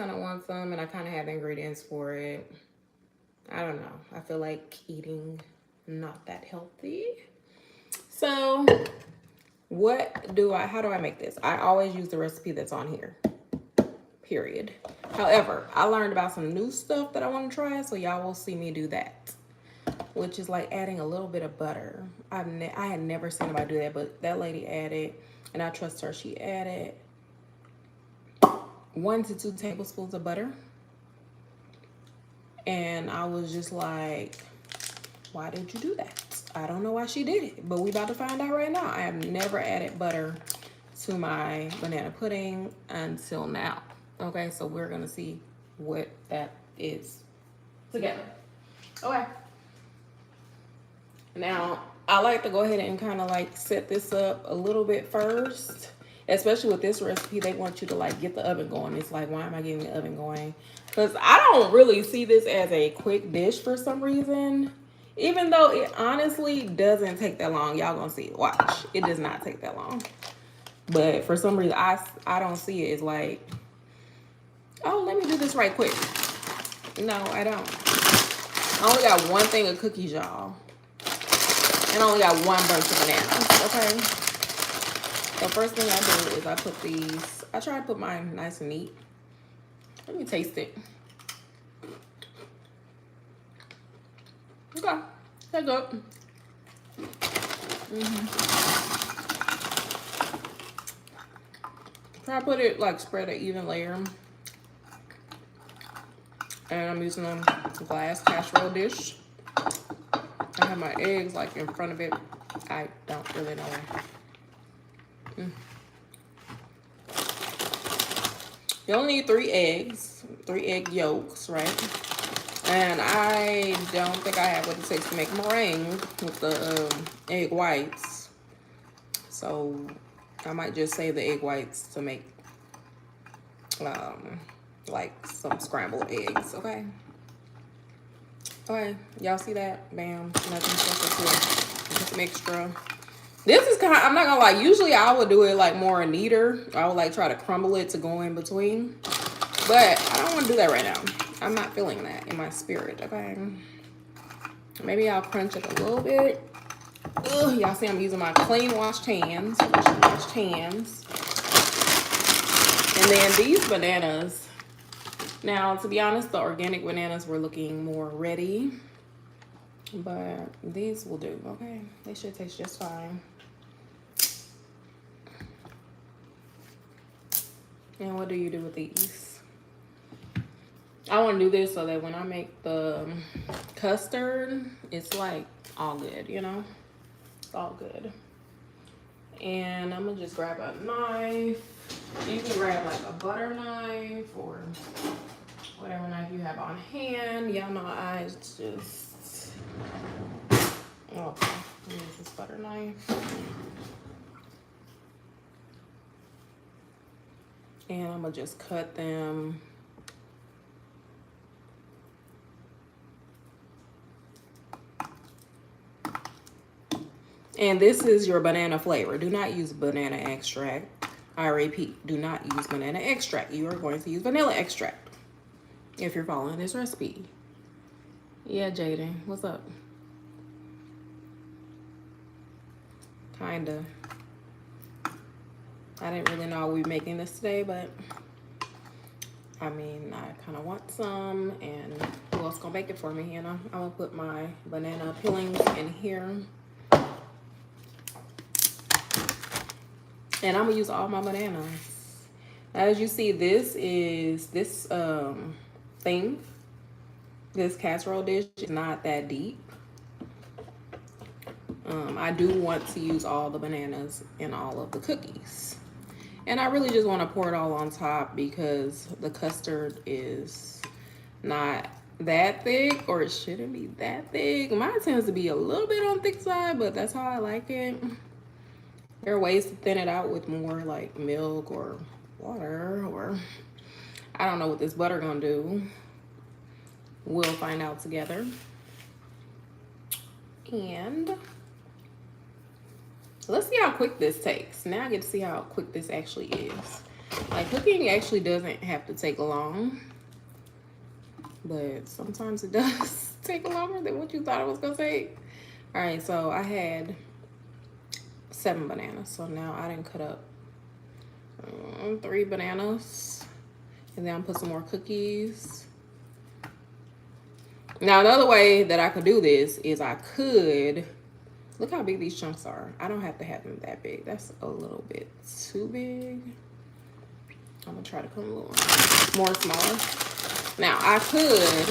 kind of want some, and I kind of have the ingredients for it. I don't know. I feel like eating not that healthy. So how do I make this? I always use the recipe that's on here, period. However, I learned about some new stuff that I want to try, so y'all will see me do that, which is like adding a little bit of butter. I had never seen anybody do that, but that lady added, and I trust her. She added 1 to 2 tablespoons of butter, and I was just like, why did you do that? I don't know why she did it, but we about to find out right now. I have never added butter to my banana pudding until now. Okay, so we're gonna see what that is together. Okay. Now, I like to go ahead and kind of like set this up a little bit first. Especially with this recipe, they want you to like get the oven going. It's like, why am I getting the oven going? Because I don't really see this as a quick dish for some reason. Even though it honestly doesn't take that long. Y'all gonna see it. Watch. It does not take that long. But for some reason, I don't see it as like, oh, let me do this right quick. No, I don't. I only got one thing of cookies, y'all. And I only got one bunch of bananas, okay? The first thing I do is I put these, I try to put mine nice and neat. Let me taste it. Okay, that's good. Try to put it like spread an even layer. And I'm using a glass casserole dish. I have my eggs like in front of it. I don't really know why. You only need 3 eggs, 3 egg yolks, right? And I don't think I have what it takes to make meringue with the egg whites. So I might just save the egg whites to make like some scrambled eggs, okay? Okay, y'all see that? Bam, nothing special to it. Just some extra. This is kind of, I'm not gonna lie, usually I would do it like more neater. I would like try to crumble it to go in between. But I don't want to do that right now. I'm not feeling that in my spirit, okay? Maybe I'll crunch it a little bit. Ugh, y'all see I'm using my clean washed hands. And then these bananas. Now, to be honest, the organic bananas were looking more ready. But these will do, okay? They should taste just fine. And what do you do with these? I want to do this so that when I make the custard, it's like all good, you know? It's all good. And I'm going to just grab a knife. You can grab like a butter knife or whatever knife you have on hand. Y'all know I just... Okay, use this butter knife. And I'm gonna just cut them. And this is your banana flavor. Do not use banana extract. I repeat, do not use banana extract. You are going to use vanilla extract if you're following this recipe. Yeah, Jaden, what's up? Kinda. I didn't really know we were making this today, but I mean, I kind of want some, and who else gonna make it for me, you know? I'm gonna put my banana peelings in here. And I'm gonna use all my bananas. As you see, this is, this casserole dish is not that deep. I do want to use all the bananas in all of the cookies. And I really just want to pour it all on top because the custard is not that thick, or it shouldn't be that thick. Mine tends to be a little bit on the thick side, but that's how I like it. There are ways to thin it out with more like milk or water, or I don't know what this butter gonna do. We'll find out together. And let's see how quick this takes. Now I get to see how quick this actually is. Like, cooking actually doesn't have to take long, but sometimes it does take longer than what you thought it was gonna take. All right, so I had 7 bananas, so now I didn't cut up 3 bananas, and then I'll put some more cookies. Now, another way that I could do this is I could, look how big these chunks are. I don't have to have them that big. That's a little bit too big. I'm gonna try to come a little more smaller. Now, I could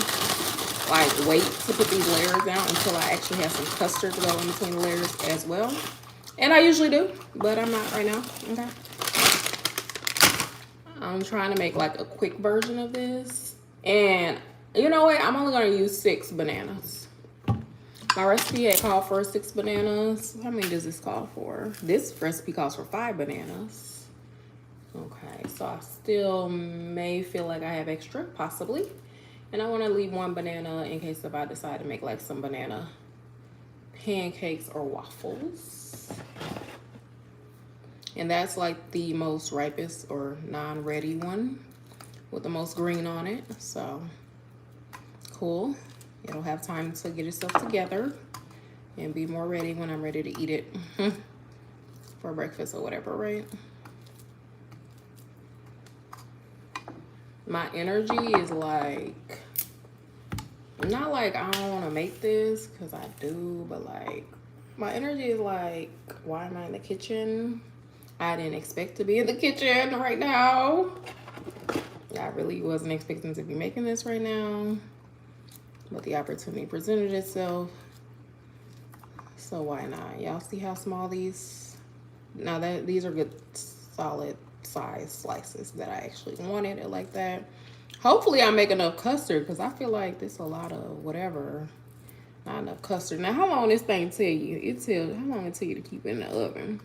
like wait to put these layers out until I actually have some custard to go in between the layers as well. And I usually do, but I'm not right now, okay? I'm trying to make like a quick version of this. And you know what? I'm only gonna use 6 bananas. My recipe had called for 6 bananas. How many does this call for? This recipe calls for 5 bananas. Okay, so I still may feel like I have extra, possibly. And I wanna leave 1 banana in case if I decide to make like some banana pancakes or waffles. And that's like the most ripest or non-ready one with the most green on it. So cool. It'll have time to get itself together and be more ready when I'm ready to eat it for breakfast or whatever, right? My energy is like, not like I don't want to make this, because I do, but like my energy is like, why am I in the kitchen? I didn't expect to be in the kitchen right now. I really wasn't expecting to be making this right now, but the opportunity presented itself, so why not? Y'all see how small these, now that these are good solid size slices that I actually wanted it like that. Hopefully I make enough custard, because I feel like this a lot of whatever, not enough custard. Now how long this thing tell you? It tells how long it tell you to keep it in the oven.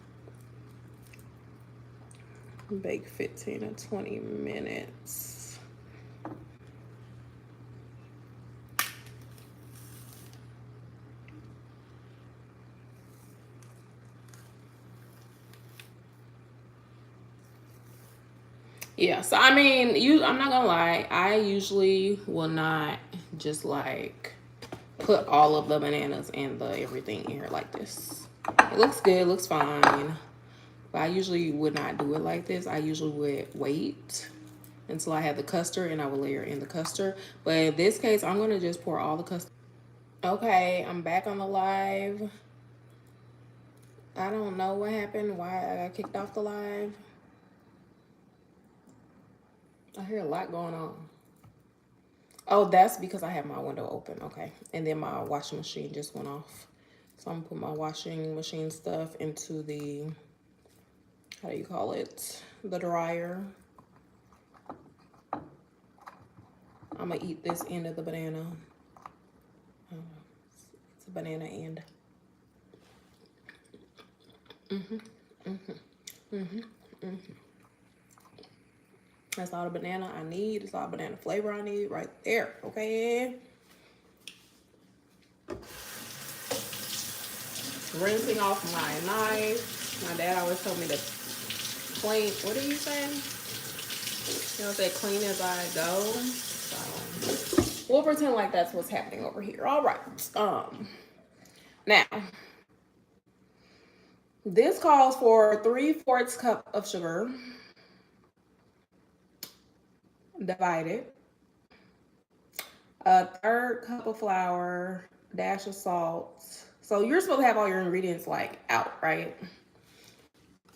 Bake 15 to 20 minutes. Yeah, so I mean, I'm not gonna lie, I usually will not just like put all of the bananas and the everything in here like this. It looks good, it looks fine. But I usually would not do it like this. I usually would wait until I have the custard and I will layer in the custard. But in this case, I'm gonna just pour all the custard. Okay, I'm back on the live. I don't know what happened, why I got kicked off the live. I hear a lot going on. Oh, that's because I have my window open, okay. And then my washing machine just went off. So I'm gonna put my washing machine stuff into the, how do you call it? The dryer. I'm gonna eat this end of the banana. It's a banana end. That's all the banana I need. It's all banana flavor I need right there, okay? Rinsing off my knife. My dad always told me to clean, what are you saying? You know, say clean as I go. So we'll pretend like that's what's happening over here. All right. Now, this calls for 3/4 cup of sugar, divided, a 1/3 cup of flour, dash of salt. So you're supposed to have all your ingredients like out, right?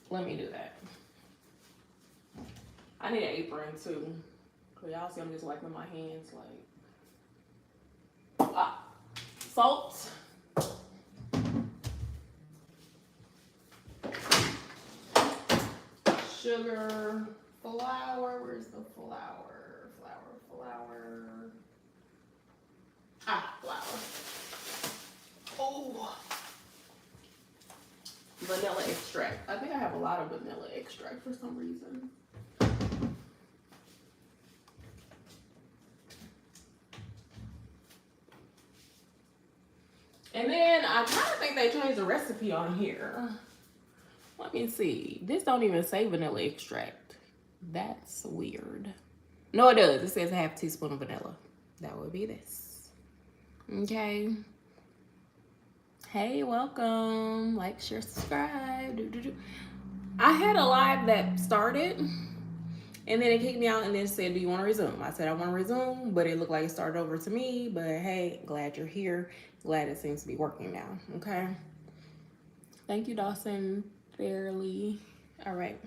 Let me do that. I need an apron too. Cause y'all see I'm just wiping my hands like, salt. Sugar, flour, where's the flour? Flour. Flour. Oh. Vanilla extract. I think I have a lot of vanilla extract for some reason. And then I kind of think they changed the recipe on here. Let me see. This don't even say vanilla extract. That's weird. No, it does. It says a half teaspoon of vanilla. That would be this. Okay. Hey, welcome. Like, share, subscribe. I had a live that started, and then it kicked me out, and then it said, do you want to resume? I said, I want to resume, but it looked like it started over to me. But hey, glad you're here. Glad it seems to be working now. Okay. Thank you, Dawson. Fairly. All right.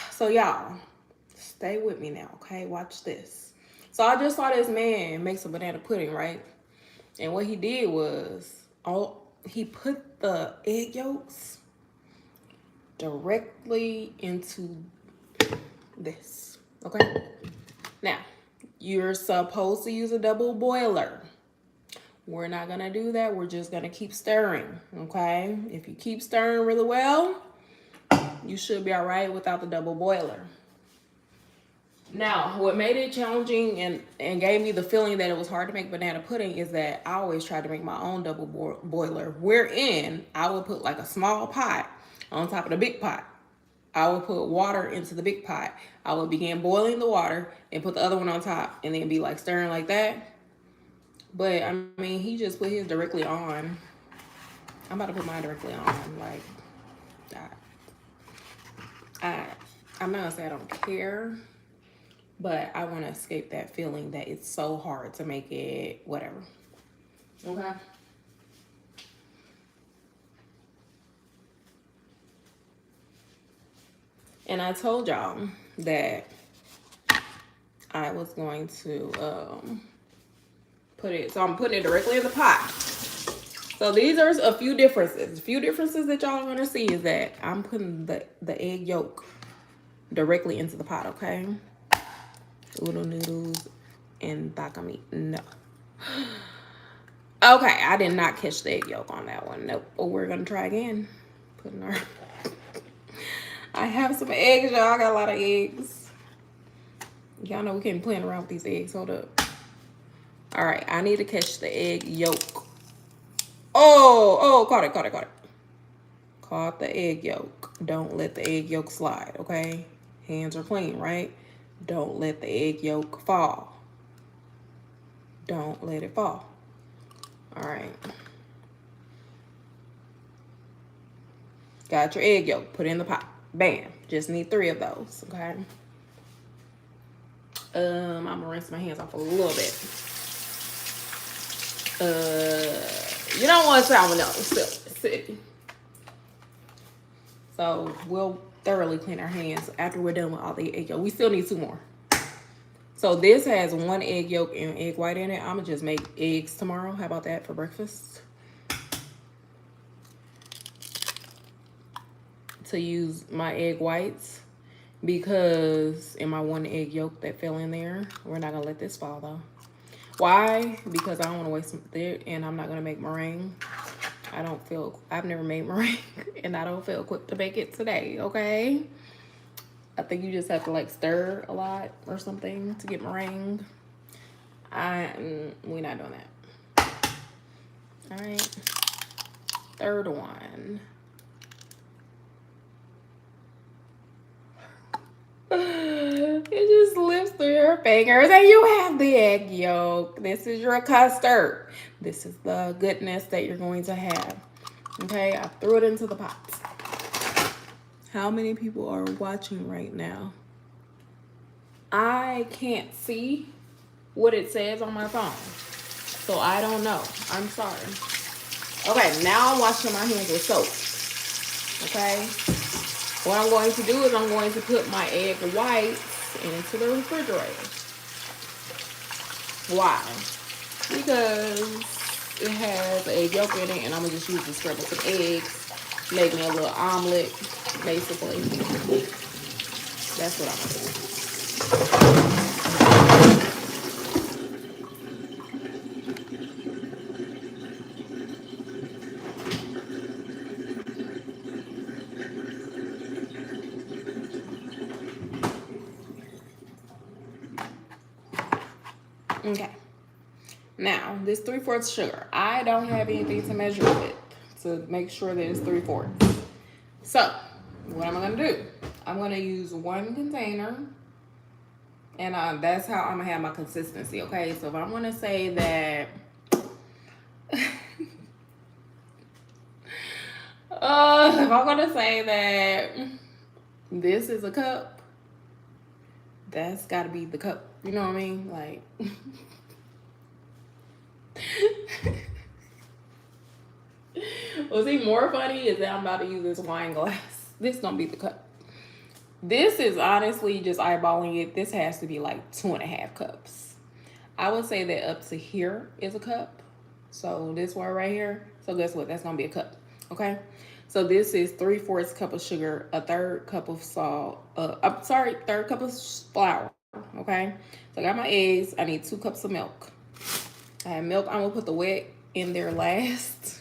So, y'all, stay with me now, okay? Watch this. So, I just saw this man make some banana pudding, right? And what he did was, he put the egg yolks directly into this, okay? Now, you're supposed to use a double boiler. We're not gonna do that. We're just gonna keep stirring, okay? If you keep stirring really well, you should be all right without the double boiler. Now, what made it challenging and gave me the feeling that it was hard to make banana pudding is that I always tried to make my own double boiler, wherein I would put like a small pot on top of the big pot. I would put water into the big pot. I would begin boiling the water and put the other one on top and then be like stirring like that. But I mean, he just put his directly on. I'm about to put mine directly on. Like, I'm not gonna say I don't care, but I want to escape that feeling that it's so hard to make it whatever. Okay. And I told y'all that I was going to put it, so I'm putting it directly in the pot. So these are a few differences. A few differences that y'all are gonna see is that I'm putting the egg yolk directly into the pot, okay? Oodle noodles and baka meat. No. Okay, I did not catch the egg yolk on that one. Nope. But we're gonna try again. Putting our I have some eggs, y'all. I got a lot of eggs. Y'all know we can't play around with these eggs. Hold up. All right, I need to catch the egg yolk. Oh, caught it. Caught the egg yolk. Don't let the egg yolk slide, okay? Hands are clean, right? Don't let the egg yolk fall. Don't let it fall. All right. Got your egg yolk. Put it in the pot. Bam. Just need 3 of those, okay? I'm gonna rinse my hands off a little bit. You don't want salmonella. So we'll thoroughly clean our hands after we're done with all the egg yolk. We still need 2 more. So this has 1 egg yolk and egg white in it. I'm gonna just make eggs tomorrow. How about that for breakfast? To use my egg whites because in my 1 egg yolk that fell in there, we're not gonna let this fall though. Why? Because I don't want to waste it, and I'm not gonna make meringue. I've never made meringue, and I don't feel equipped to make it today. Okay. I think you just have to like stir a lot or something to get meringue. We're not doing that. All right. 3rd one. It just slips through your fingers and you have the egg yolk. This is your custard. This is the goodness that you're going to have. Okay, I threw it into the pot. How many people are watching right now? I can't see what it says on my phone, so I don't know. I'm sorry. Okay, now I'm washing my hands with soap. Okay. What I'm going to do is I'm going to put my egg whites into the refrigerator. Why? Because it has egg yolk in it, and I'm going to just use to scramble some eggs, make me a little omelet, basically. That's what I'm going to do. Okay, now this 3/4 sugar. I don't have anything to measure with to make sure that it's 3/4. So what am I gonna do? I'm gonna use one container, and that's how I'm gonna have my consistency. Okay, so if I'm gonna say that, if I'm gonna say that this is a cup, that's got to be the cup. You know what I mean? Like. What's even more funny is that I'm about to use this wine glass. This is gonna be the cup. This is honestly just eyeballing it. This has to be like 2.5 cups. I would say that up to here is a cup. So this one right here. So guess what? That's gonna be a cup. Okay. So this is 3/4 cup of sugar, a 1/3 cup of salt. I'm sorry, 1/3 cup of flour. Okay. So I got my eggs. I need 2 cups of milk. I have milk. I'm gonna put the wet in there last.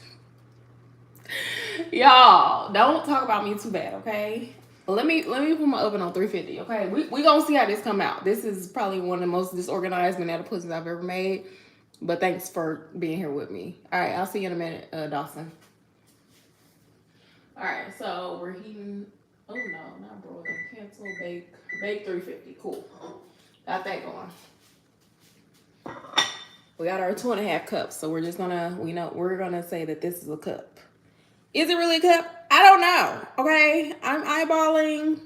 Y'all, don't talk about me too bad, okay? Let me put my oven on 350, okay? We gonna see how this come out. This is probably one of the most disorganized banana puddings I've ever made. But thanks for being here with me. All right, I'll see you in a minute, Dawson. All right, so we're heating. Oh no, not broiling. Cancel, bake 350. Cool. Got that going. We got our 2.5 cups, so we're just gonna we're gonna say that this is a cup. Is it really a cup? I don't know. Okay, I'm eyeballing.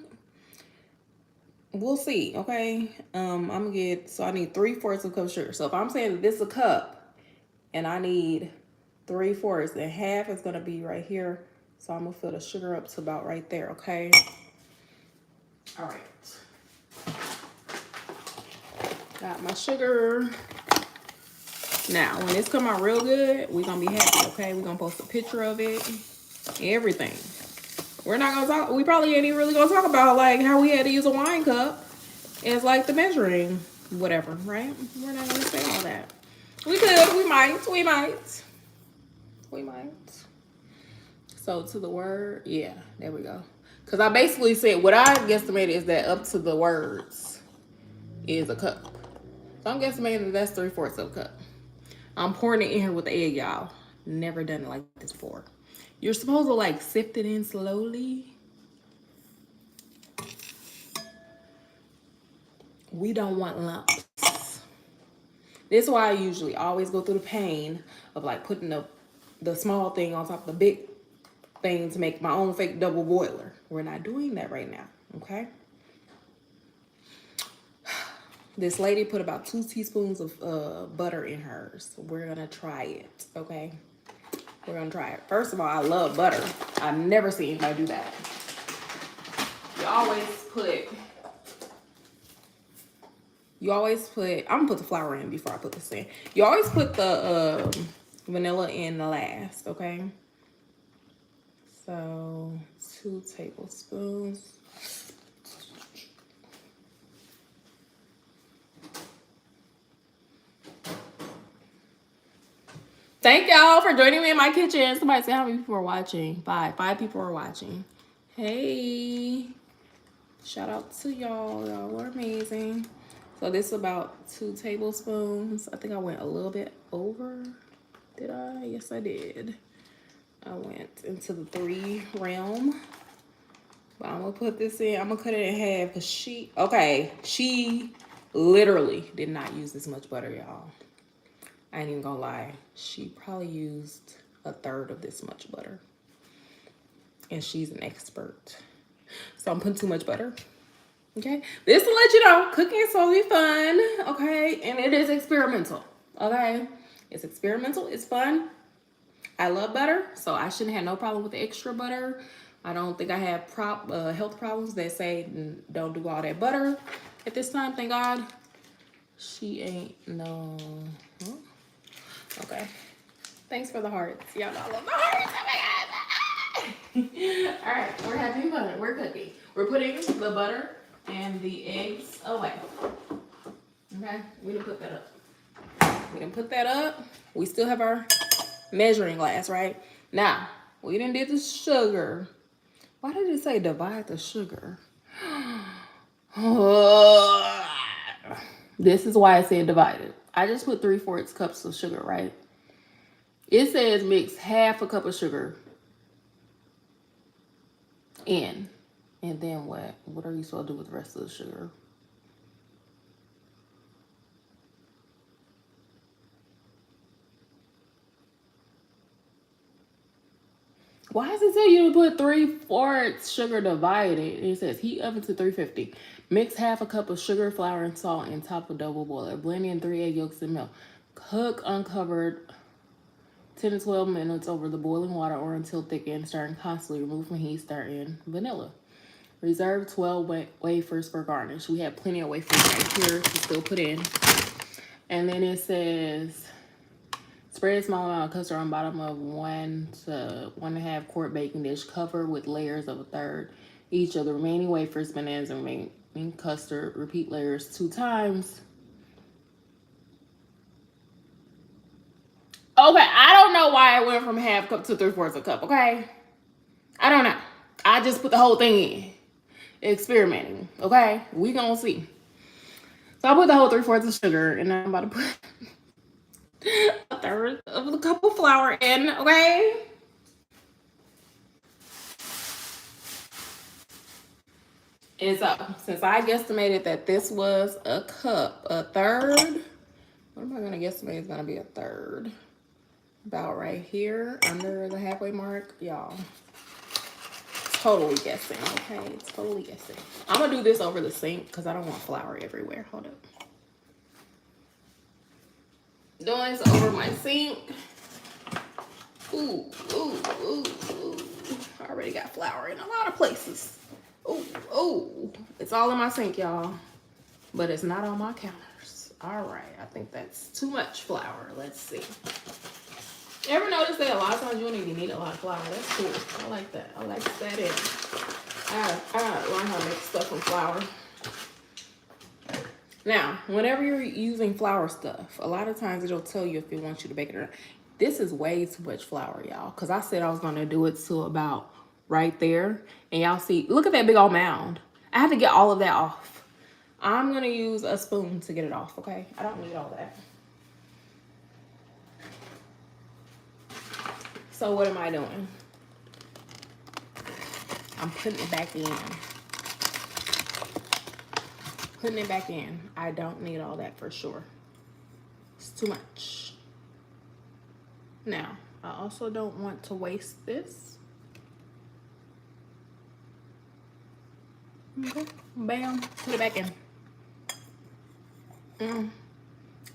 We'll see. Okay, I'm gonna get. So I need 3/4 of a cup of sugar. So if I'm saying that this is a cup, and I need 3/4, then half is gonna be right here. So I'm gonna fill the sugar up to about right there. Okay. All right. Got my sugar. Now, when this come out real good, we're gonna be happy. Okay, we're gonna post a picture of it. Everything. We're not gonna talk. We probably ain't even really gonna talk about like how we had to use a wine cup as like the measuring whatever, right? We're not gonna say all that. We could. We might. So to the word, yeah, there we go. Because I basically said what I guesstimated is that up to the words is a cup. So I'm guesstimating that that's 3/4 of a cup. I'm pouring it in here with the egg, y'all. Never done it like this before. You're supposed to like sift it in slowly. We don't want lumps. This is why I usually always go through the pain of like putting the small thing on top of the big thing to make my own fake double boiler. We're not doing that right now, okay? This lady put about 2 teaspoons of butter in hers. We're gonna try it, okay? We're gonna try it. First of all, I love butter. I've never seen anybody do that. You always put, I'm gonna put the flour in before I put this in. You always put the vanilla in the last, okay? So 2 tablespoons. Thank y'all for joining me in my kitchen. Somebody say how many people are watching. 5 people are watching. Hey, shout out to y'all. Y'all are amazing. So this is about 2 tablespoons. I think I went a little bit over. Did I? Yes, I did. I went into the 3 realm. But I'm gonna put this in. I'm gonna cut it in half because she literally did not use this much butter, y'all. I ain't even gonna lie. She probably used 1/3 of this much butter. And she's an expert. So I'm putting too much butter. Okay? This to let you know, cooking is supposed to be fun. Okay? And it is experimental. Okay? It's experimental. It's fun. I love butter. So I shouldn't have no problem with the extra butter. I don't think I have health problems that say don't do all that butter at this time. Thank God. She ain't no... Huh? Okay. Thanks for the hearts. Y'all know I love the hearts. Oh my God. All right. We're having fun. We're cooking. We're putting the butter and the eggs away. Okay. We didn't put that up. We still have our measuring glass, right? Now, we didn't do the sugar. Why did it say divide the sugar? This is why I said divided. I just put 3/4 cups of sugar, right? It says mix 1/2 cup of sugar in And then what? What are you supposed to do with the rest of the sugar? Why does it tell you to put 3/4 sugar divided? It says heat oven to 350. Mix half a cup of sugar, flour, and salt in top of double boiler. Blend in 3 egg yolks and milk. Cook uncovered 10 to 12 minutes over the boiling water or until thickened, stirring constantly. Remove from heat, stir in vanilla. Reserve 12 wafers for garnish. We have plenty of wafers right here to still put in. And then it says spread a small amount of custard on bottom of 1 to 1.5 quart baking dish. Cover with layers of 1/3 each of the remaining wafers, bananas, and remaining custard. Repeat layers 2 times. Okay, I don't know why I went from half cup to 3/4 a cup, okay? I don't know. I just put the whole thing in. Experimenting, okay? We gonna see. So I put the whole 3/4 of sugar, and I'm about to put 1/3 of the cup of flour in, okay? And so, since I guesstimated that this was a cup, 1/3, what am I gonna guesstimate is gonna be 1/3? About right here, under the halfway mark, y'all. Totally guessing, okay? Totally guessing. I'm gonna do this over the sink because I don't want flour everywhere. Hold up. Doing this over my sink. Ooh, ooh, ooh, ooh. I already got flour in a lot of places. Ooh, ooh. It's all in my sink, y'all. But it's not on my counters. All right, I think that's too much flour. Let's see. Ever notice that a lot of times you don't even need a lot of flour? That's cool. I like that. I like that in. I gotta learn how to make stuff from flour. Now, whenever you're using flour stuff, a lot of times it'll tell you if it wants you to bake it or not. This is way too much flour, y'all. Because I said I was going to do it to about right there. And y'all see, look at that big old mound. I have to get all of that off. I'm going to use a spoon to get it off, okay? I don't need all that. So what am I doing? I'm putting it back in. Putting it back in. I don't need all that for sure. It's too much. Now, I also don't want to waste this. Okay, bam, put it back in. I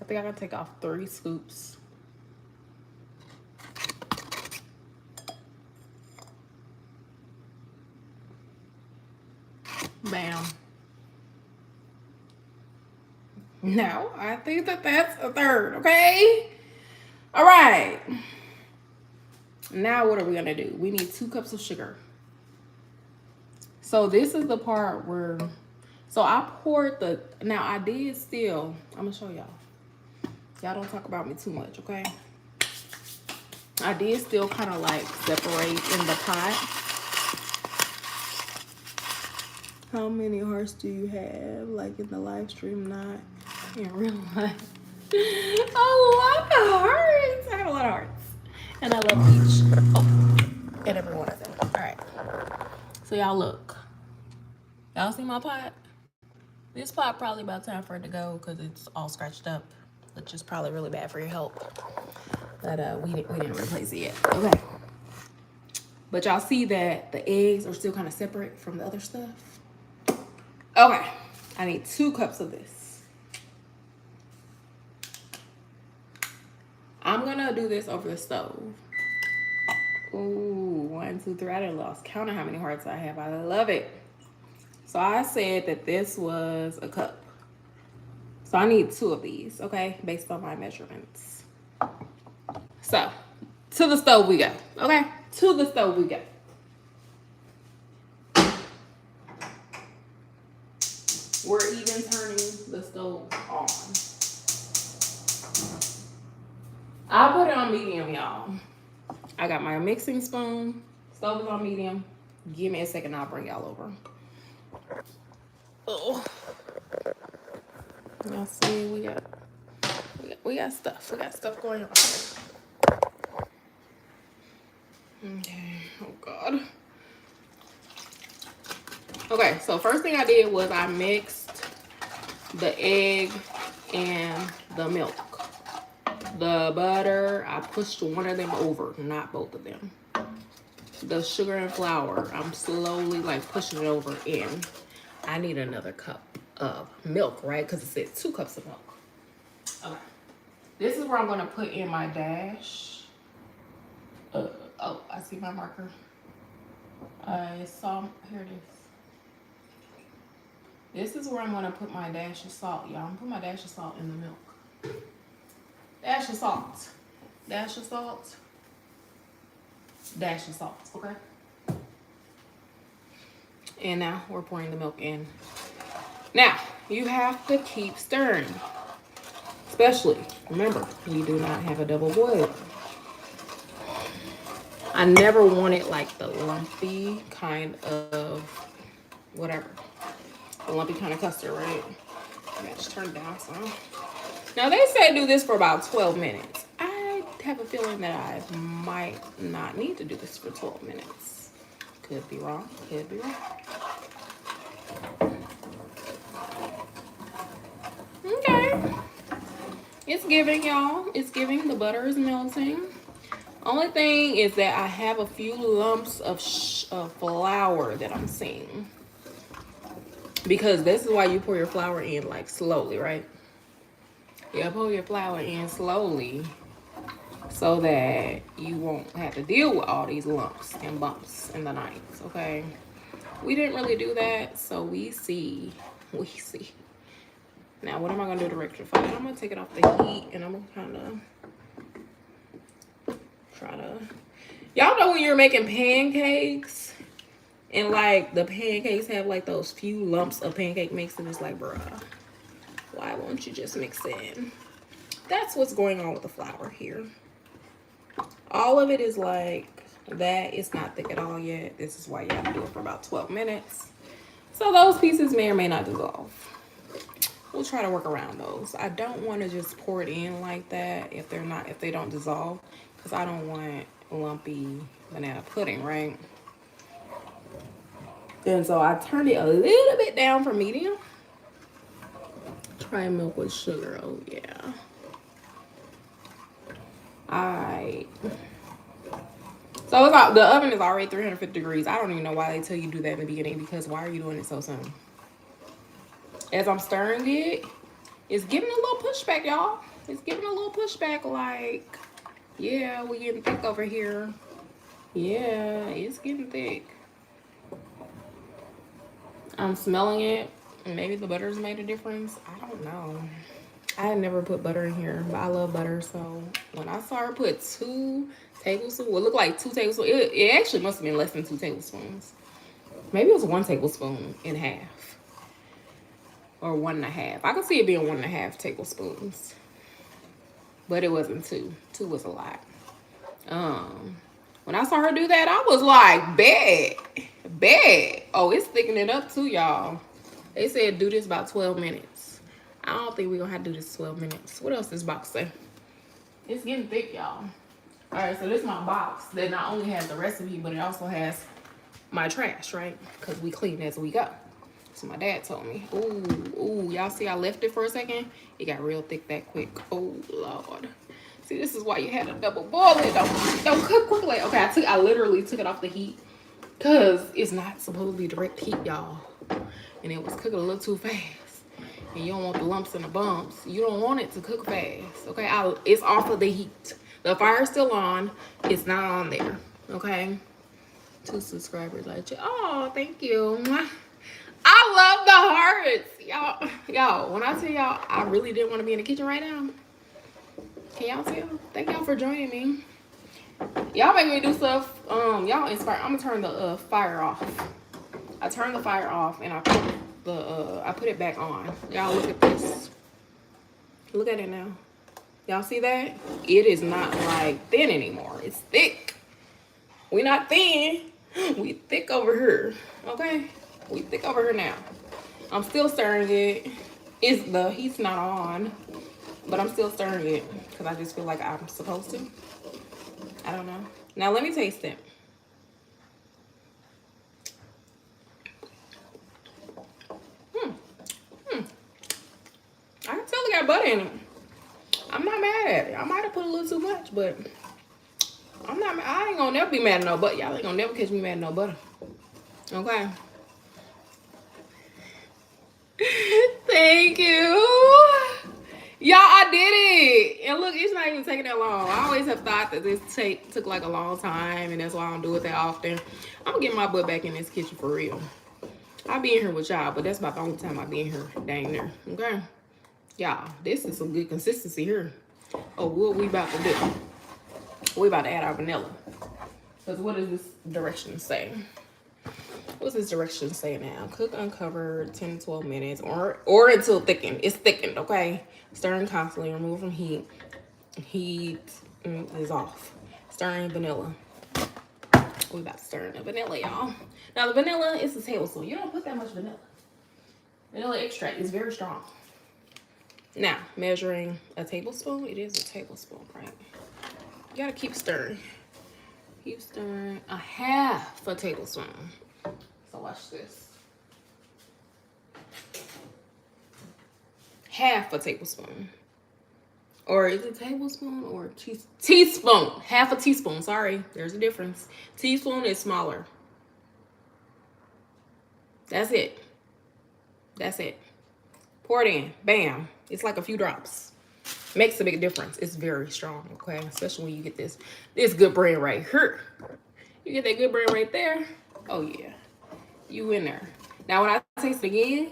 think I gotta take off 3 scoops. Bam. No, I think that that's 1/3, okay? All right. Now what are we gonna do? We need 2 cups of sugar. So this is the part where, so I poured the, now I did still, I'm gonna show y'all. Y'all don't talk about me too much, okay? I did still kind of like separate in the pot. How many hearts do you have? Like in the live stream, not in real life. A lot of hearts. I have a lot of hearts. And I love each. Oh, and every one of them. All right. So y'all look. Y'all see my pot? This pot probably about time for it to go because it's all scratched up, which is probably really bad for your health. But we didn't replace it yet. Okay. But y'all see that the eggs are still kind of separate from the other stuff. Okay, I need 2 cups of this. I'm gonna do this over the stove. Ooh, 1, 2, 3. I done lost count of how many hearts I have. I love it. So I said that this was a cup. So I need 2 of these, okay, based on my measurements. So, to the stove we go, okay? To the stove we go. We're even turning the stove on. I put it on medium, y'all. I got my mixing spoon. Stove is on medium. Give me a second, I'll bring y'all over. Oh, y'all see, we got stuff. We got stuff going on. Okay. Oh God. Okay, so first thing I did was I mixed the egg and the milk. The butter, I pushed one of them over, not both of them. The sugar and flour, I'm slowly like pushing it over in. I need another cup of milk, right? Because it said 2 cups of milk. Okay. This is where I'm going to put in my dash. Oh, I see my marker. I saw, here it is. This is where I'm going to put my dash of salt, y'all. I'm going to put my dash of salt in the milk. Dash of salt. Dash of salt. Dash of salt, okay? And now we're pouring the milk in. Now, you have to keep stirring. Especially, remember, we do not have a double boiler. I never wanted like the lumpy kind of whatever. The lumpy kind of custard, right? I just turn it down some. Now they say do this for about 12 minutes. I have a feeling that I might not need to do this for 12 minutes. Could be wrong, could be wrong. Okay. It's giving, y'all. It's giving. The butter is melting. Only thing is that I have a few lumps of flour that I'm seeing. Because this is why you pour your flour in like slowly, right? You pour your flour in slowly so that you won't have to deal with all these lumps and bumps in the nights, okay? We didn't really do that, so we see. Now, what am I going to do to rectify it? I'm going to take it off the heat, and I'm going to kind of try to... Y'all know when you're making pancakes, and, like, the pancakes have, like, those few lumps of pancake mix, and it's like, bruh, why won't you just mix it in? That's what's going on with the flour here. All of it is like that. It's not thick at all yet. This is why you have to do it for about 12 minutes. So those pieces may or may not dissolve. We'll try to work around those. I don't want to just pour it in like that if they don't dissolve, because I don't want lumpy banana pudding, right? And so I turned it a little bit down for medium. Try milk with sugar. Oh yeah. Alright. So it's the oven is already 350 degrees. I don't even know why they tell you do that in the beginning, because why are you doing it so soon? As I'm stirring it, it's giving a little pushback, y'all. It's giving a little pushback, like, yeah, we're getting thick over here. Yeah, it's getting thick. I'm smelling it. Maybe the butter's made a difference. I don't know. I had never put butter in here, but I love butter. So when I saw her put 2 tablespoons, well, it looked like 2 tablespoons. It actually must have been less than 2 tablespoons. Maybe it was 1 tablespoon and a half. Or 1.5. I could see it being 1.5 tablespoons. But it wasn't 2. 2 was a lot. When I saw her do that, I was like, bad. Oh, it's thickening up too, y'all. They said do this about 12 minutes. I don't think we're gonna have to do this 12 minutes. What else does this box say? It's getting thick, y'all. All right, so this is my box that not only has the recipe, but it also has my trash, right? Because we clean as we go. So my dad told me. Ooh, y'all see I left it for a second? It got real thick that quick. Oh, Lord. See, this is why you had to double boil it. Don't cook quickly. Okay, I literally took it off the heat because it's not supposed to be direct heat, y'all. And it was cooking a little too fast. And you don't want the lumps and the bumps. You don't want it to cook fast, okay? It's off of the heat. The fire's still on. It's not on there, okay? 2 subscribers like you. Oh, thank you. I love the hearts. Y'all, when I tell y'all, I really didn't want to be in the kitchen right now. Can y'all tell? Thank y'all for joining me. Y'all make me do stuff. Y'all inspire. I'm gonna turn the fire off. I turned the fire off and I put it back on. Y'all look at this. Look at it now. Y'all see that? It is not like thin anymore. It's thick. We not thin. We thick over here. Okay? We thick over here now. I'm still stirring it. The heat's not on, but I'm still stirring it because I just feel like I'm supposed to. I don't know. Now let me taste it. and I'm not mad at it. I might have put a little too much, but I'm not. I ain't gonna never be mad at no butter. Y'all ain't gonna never catch me mad at no butter. Okay. Thank you. Y'all, I did it. And look, it's not even taking that long. I always have thought that this took like a long time, and that's why I don't do it that often. I'm gonna get my butt back in this kitchen for real. I'll be in here with y'all, but that's about the only time I be in here, dang near. Okay? Y'all, this is some good consistency here. Oh, what we about to do? We about to add our vanilla. Because what does this direction say? What's this direction say now? Cook uncovered 10 to 12 minutes or until thickened. It's thickened, okay? Stirring constantly, remove from heat. Heat is off. Stirring vanilla. We about to stir in the vanilla, y'all. Now the vanilla is a tablespoon. You don't put that much vanilla. Vanilla extract is very strong. Now, measuring a tablespoon. It is a tablespoon, right? You gotta keep stirring. Keep stirring. A half a tablespoon. So watch this. Half a tablespoon. Or is it tablespoon or teaspoon? Half a teaspoon. Sorry, there's a difference. Teaspoon is smaller. That's it. That's it. Pour it in. Bam. It's like a few drops. Makes a big difference. It's very strong, okay? Especially when you get this good brand right here. You get that good brand right there. Oh, yeah. You in there. Now, when I taste it again,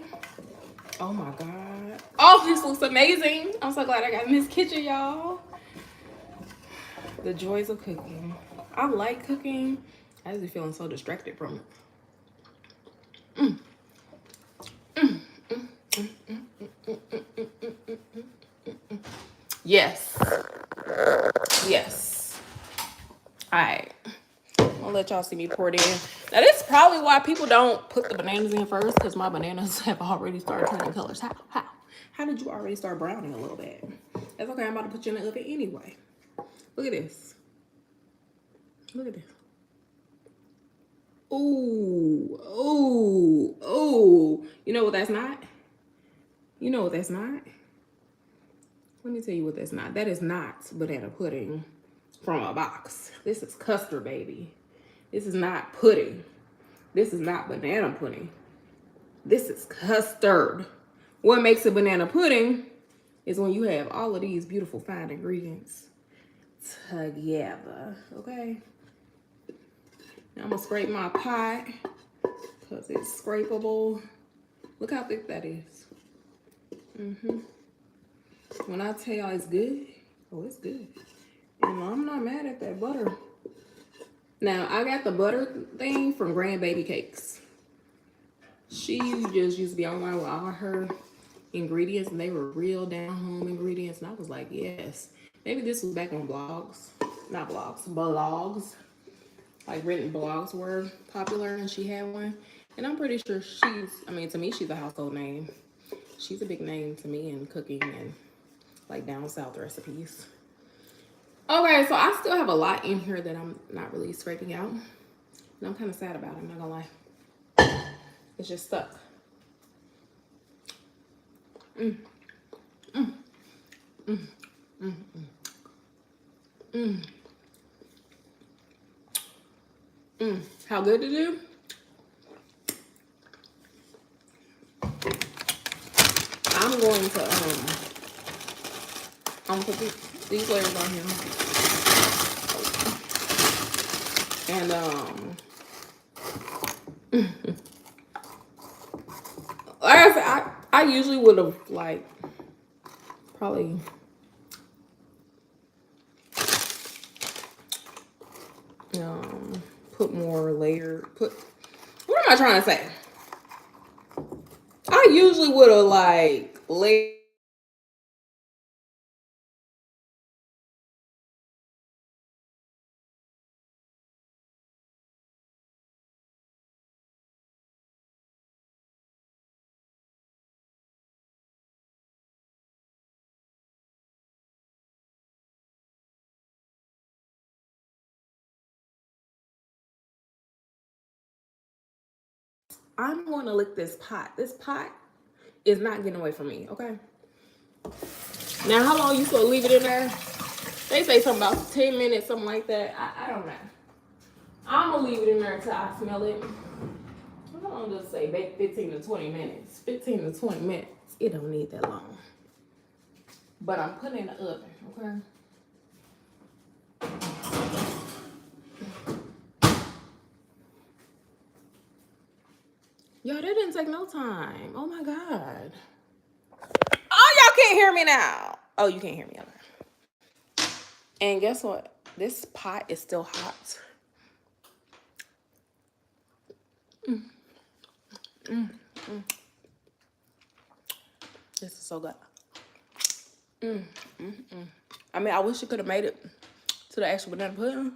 oh, my God. Oh, this looks amazing. I'm so glad I got in this kitchen, y'all. The joys of cooking. I like cooking. I just be feeling so distracted from it. Yes. Yes. All right. I'll let y'all see me pour it in. Now, this is probably why people don't put the bananas in first, because my bananas have already started turning colors. How did you already start browning a little bit? That's okay. I'm about to put you in the oven anyway. Look at this. Look at this. Ooh. Ooh. Ooh. You know what that's not? You know what that's not? Let me tell you what that's not. That is not banana pudding from a box. This is custard, baby. This is not pudding. This is not banana pudding. This is custard. What makes a banana pudding is when you have all of these beautiful fine ingredients together, okay? Now I'm gonna scrape my pot because it's scrapable. Look how thick that is. When I tell y'all it's good, oh, it's good. And I'm not mad at that butter. Now, I got the butter thing from Grandbaby Cakes. She just used to be online with all her ingredients, and they were real down-home ingredients. And I was like, yes. Maybe this was back when blogs, not blogs, blogs. Like written blogs were popular, and she had one. And I'm pretty sure to me, she's a household name. She's a big name to me in cooking and like down south recipes. Okay, so I still have a lot in here that I'm not really scraping out. And I'm kind of sad about it, I'm not gonna lie. It's just stuck. How good to do? I'm going to put these layers on here. And like I said, I usually would have like probably put more layer. What am I trying to say? I usually would have like layered. I'm going to lick this pot. This pot is not getting away from me, okay? Now, how long you supposed to leave it in there? They say something about 10 minutes, something like that. I don't know. I'm going to leave it in there until I smell it. I'm going to just say bake 15 to 20 minutes. 15 to 20 minutes. It don't need that long. But I'm putting it in the oven, okay? Yo, that didn't take no time. Oh my God. Oh, y'all can't hear me now. Oh, you can't hear me. Okay. And guess what? This pot is still hot. This is so good. I mean, I wish you could have made it to the actual banana pudding.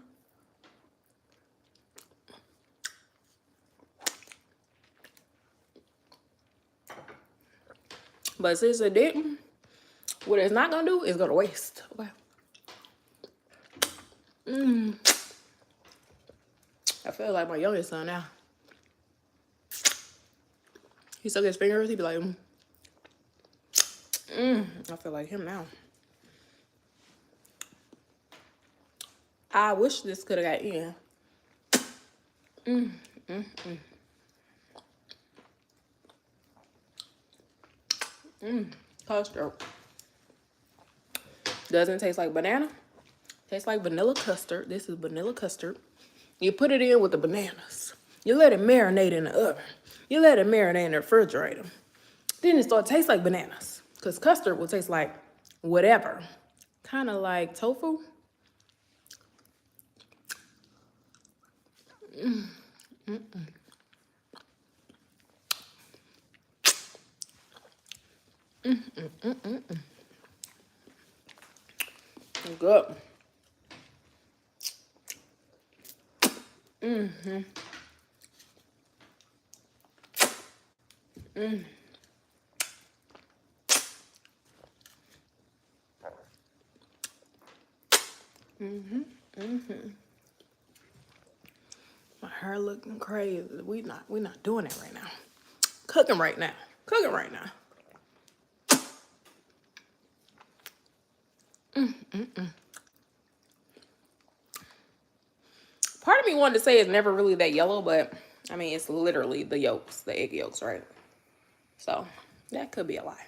But since it didn't, what it's not gonna do is go to waste. Okay. I feel like my youngest son now. He suck his fingers, he be like, I feel like him now. I wish this could have got in. Custard. Doesn't taste like banana. Tastes like vanilla custard. This is vanilla custard. You put it in with the bananas. You let it marinate in the oven. You let it marinate in the refrigerator. Then it starts to taste like bananas. Because custard will taste like whatever. Kind of like tofu. Good. My hair looking crazy. We not doing it right now. Cooking right now. Cooking right now. Part of me wanted to say it's never really that yellow, but I mean, it's literally the yolks, the egg yolks, right? So that could be a lie.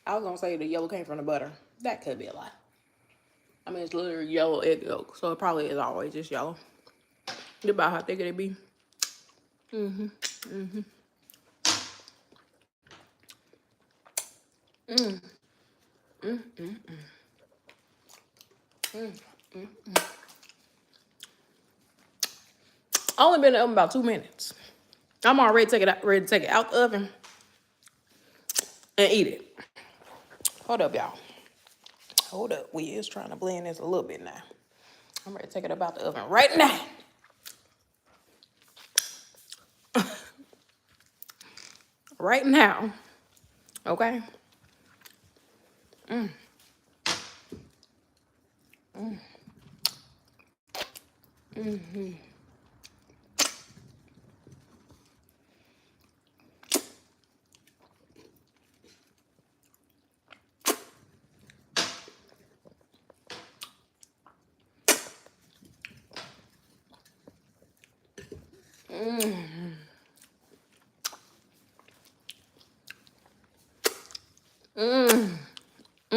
I was gonna say the yellow came from the butter. That could be a lie. I mean, it's literally yellow egg yolk, so it probably is always just yellow. It's about how thick it be. Only been in the oven about 2 minutes. I'm already ready to take it out the oven and eat it. Hold up, y'all. Hold up. We is trying to blend this a little bit now. I'm ready to take it up out the oven right now. Right now. Okay?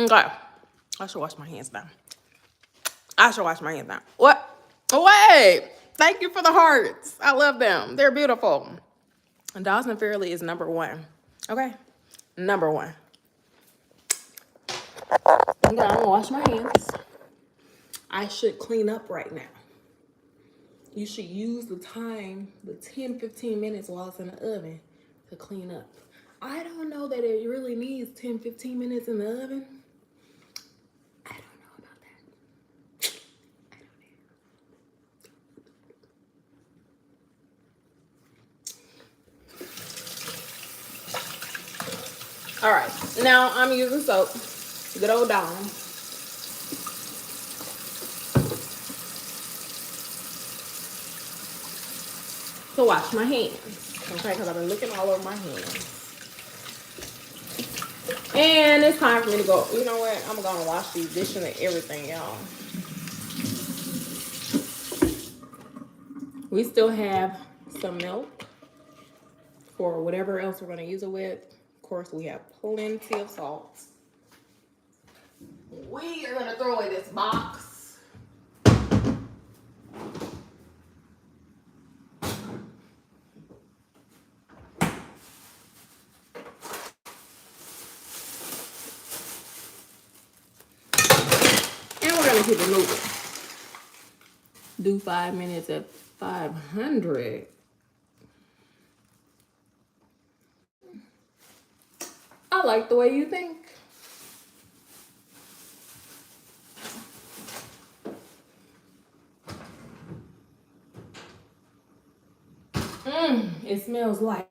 Okay. I should wash my hands now. What? Wait. Thank you for the hearts. I love them. They're beautiful. And Dawson Fairley is #1. Okay? #1. Okay, I'm gonna wash my hands. I should clean up right now. You should use the time, the 10-15 minutes while it's in the oven to clean up. I don't know that it really needs 10-15 minutes in the oven. I don't know about that. I don't know. All right, now I'm using soap. Good old Dawn. To wash my hands. Okay, because I've been looking all over my hands. And it's time for me to go. You know what? I'm gonna wash these dishes and everything, y'all. We still have some milk for whatever else we're gonna use it with. Of course, we have plenty of salt. We are gonna throw away this box. And we're gonna keep it moving. Do 5 minutes at 500. I like the way you think. It smells like